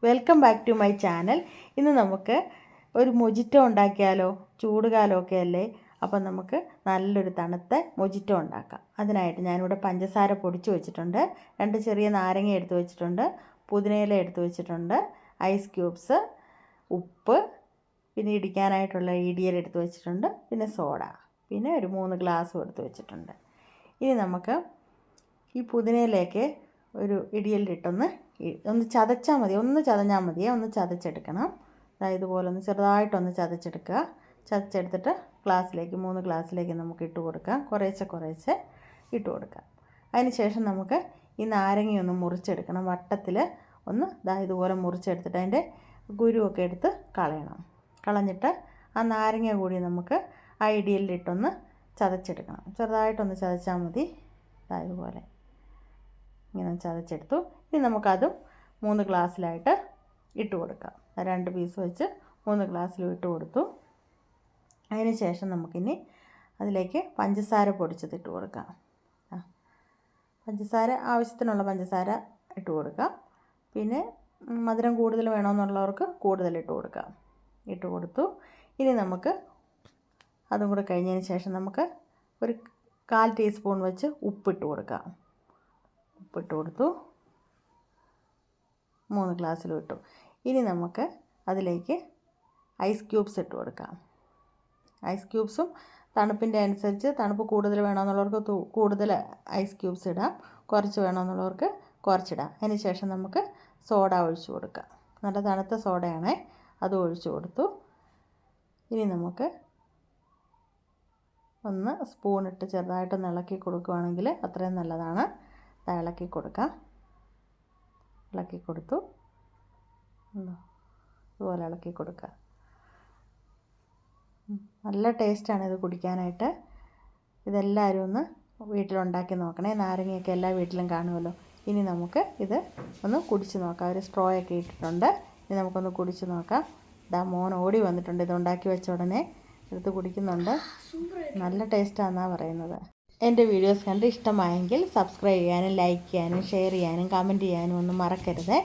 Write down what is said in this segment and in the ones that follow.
Welcome back to my channel. ഇന്ന് നമുക്ക് ഒരു മൊജിറ്റോ ഉണ്ടാക്കിയാലോ? ചൂട് കാലമൊക്കെ അല്ലേ, അപ്പം നമുക്ക് നല്ലൊരു തണുത്ത മൊജിറ്റോ ഉണ്ടാക്കാം. അതിനായിട്ട് ഞാനിവിടെ പഞ്ചസാര പൊടിച്ച് വെച്ചിട്ടുണ്ട്, 2 ചെറിയ നാരങ്ങ എടുത്ത് വെച്ചിട്ടുണ്ട്, പുതിനയില എടുത്ത് വെച്ചിട്ടുണ്ട്, ഐസ് ക്യൂബ്സ്, ഉപ്പ്, പിന്നെ ഇടിക്കാനായിട്ടുള്ള ഇടിയൽ എടുത്ത് വെച്ചിട്ടുണ്ട്, പിന്നെ സോഡ, പിന്നെ ഒരു 3 ഗ്ലാസ്സും എടുത്ത് വെച്ചിട്ടുണ്ട്. ഇനി നമുക്ക് ഈ പുതിനയിലേക്ക് ഒരു ഇടിയലിട്ടൊന്ന് ചതച്ചാൽ മതി, ഒന്ന് ചതഞ്ഞാൽ മതിയേ, ഒന്ന് ചതച്ചെടുക്കണം. ഇതുപോലെ ഒന്ന് ചെറുതായിട്ടൊന്ന് ചതച്ചെടുക്കുക. ചതച്ചെടുത്തിട്ട് ഗ്ലാസ്സിലേക്ക് 3 ഗ്ലാസ്സിലേക്ക് നമുക്ക് ഇട്ട് കൊടുക്കാം. കുറേശ്ശെ ഇട്ട് കൊടുക്കാം. അതിന് ശേഷം നമുക്ക് ഈ നാരങ്ങയൊന്ന് മുറിച്ചെടുക്കണം. വട്ടത്തിൽ ഒന്ന് ഇതുപോലെ മുറിച്ചെടുത്തിട്ട് അതിൻ്റെ കുരുവൊക്കെ എടുത്ത് കളയണം. കളഞ്ഞിട്ട് ആ നാരങ്ങ കൂടി നമുക്ക് ആ ഇടിയലിട്ടൊന്ന് ചതച്ചെടുക്കണം. ചെറുതായിട്ടൊന്ന് ചതച്ചാൽ മതി. ഇതുപോലെ ഇങ്ങനെ ചതച്ചെടുത്തു. ഇനി നമുക്കതും 3 ഗ്ലാസ്സിലായിട്ട് ഇട്ട് കൊടുക്കാം. 2 പീസ് വെച്ച് 3 ഗ്ലാസ്സിലും ഇട്ട് കൊടുത്തു. അതിന് ശേഷം നമുക്കിനി അതിലേക്ക് പഞ്ചസാര പൊടിച്ചത് ഇട്ട് കൊടുക്കാം. പഞ്ചസാര ആവശ്യത്തിനുള്ള പഞ്ചസാര ഇട്ട് കൊടുക്കാം. പിന്നെ മധുരം കൂടുതൽ വേണമെന്നുള്ളവർക്ക് കൂടുതൽ ഇട്ട് കൊടുക്കാം. ഇട്ട് കൊടുത്തു. ഇനി നമുക്ക് അതും കൂടെ കഴിഞ്ഞതിന് ശേഷം നമുക്ക് ഒരു 1/4 ടീസ്പൂൺ വെച്ച് ഉപ്പിട്ട് കൊടുക്കാം. ഉപ്പിട്ട് കൊടുത്തു. 3 ഗ്ലാസ്സിലും ഇട്ടു. ഇനി നമുക്ക് അതിലേക്ക് ഐസ് ക്യൂബ്സ് ഇട്ട് കൊടുക്കാം. ഐസ് ക്യൂബ്സും തണുപ്പിൻ്റെ അനുസരിച്ച്, തണുപ്പ് കൂടുതൽ വേണമെന്നുള്ളവർക്ക് കൂടുതൽ ഐസ് ക്യൂബ്സ് ഇടാം, കുറച്ച് വേണമെന്നുള്ളവർക്ക് കുറച്ചിടാം. അതിന് ശേഷം നമുക്ക് സോഡ ഒഴിച്ച് കൊടുക്കാം. നല്ല തണുത്ത സോഡയാണേ, അത് ഒഴിച്ച് കൊടുത്തു. ഇനി നമുക്ക് ഒന്ന് സ്പൂണിട്ട് ചെറുതായിട്ടൊന്ന് ഇളക്കി കൊടുക്കുകയാണെങ്കിൽ അത്രയും നല്ലതാണ്. ഇളക്കി കൊടുക്കാം. ഇളക്കി കൊടുത്തു. ഇതുപോലെ ഇളക്കി കൊടുക്കുക. നല്ല ടേസ്റ്റാണ് ഇത് കുടിക്കാനായിട്ട്. ഇതെല്ലാവരും ഒന്ന് വീട്ടിലുണ്ടാക്കി നോക്കണേ. നാരങ്ങയൊക്കെ എല്ലാ വീട്ടിലും കാണുമല്ലോ. ഇനി നമുക്ക് ഇത് ഒന്ന് കുടിച്ച് നോക്കാം. ഒരു സ്ട്രോ ഒക്കെ ഇട്ടിട്ടുണ്ട്. ഇനി നമുക്കൊന്ന് കുടിച്ച് നോക്കാം. മോൻ ഓടി വന്നിട്ടുണ്ട്. ഇത് ഉണ്ടാക്കി വെച്ച ഉടനെ എടുത്ത് കുടിക്കുന്നുണ്ട്. നല്ല ടേസ്റ്റാണെന്നാണ് പറയുന്നത്. എൻ്റെ വീഡിയോസ് കണ്ട് ഇഷ്ടമായെങ്കിൽ സബ്സ്ക്രൈബ് ചെയ്യാനും ലൈക്ക് ചെയ്യാനും ഷെയർ ചെയ്യാനും കമൻറ്റ് ചെയ്യാനും ഒന്നും മറക്കരുത്.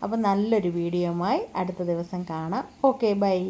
അപ്പോൾ നല്ലൊരു വീഡിയോയുമായി അടുത്ത ദിവസം കാണാം. Okay, by.